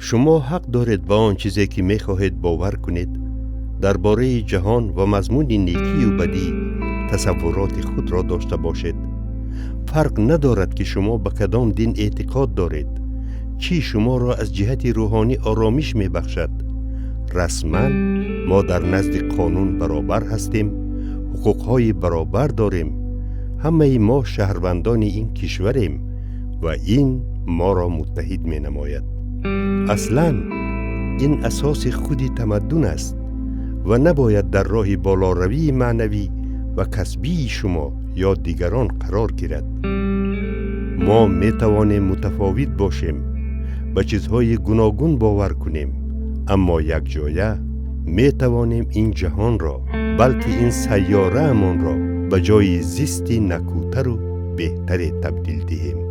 شما حق دارید با آن چیزی که می خواهید باور کنید. درباره جهان و مضمون نیکی و بدی تصورات خود را داشته باشید. فرق ندارد که شما به کدام دین اعتقاد دارید. چی شما را از جهت روحانی آرامش می بخشد. رسما ما در نزد قانون برابر هستیم. حقوقهای برابر داریم. همه ما شهروندان این کشوریم و این ما را متحد می نماید. اصلاً این اساس خودی تمدن است و نباید در راه بالاروی معنوی و کسبی شما یا دیگران قرار گیرد. ما می توانیم متفاوت باشیم، به چیزهای گوناگون باور کنیم، اما یک جایه می توانیم این جهان را بلکه این سیاره امان را به جای زیستی نکوتر و بهتر تبدیل دهیم.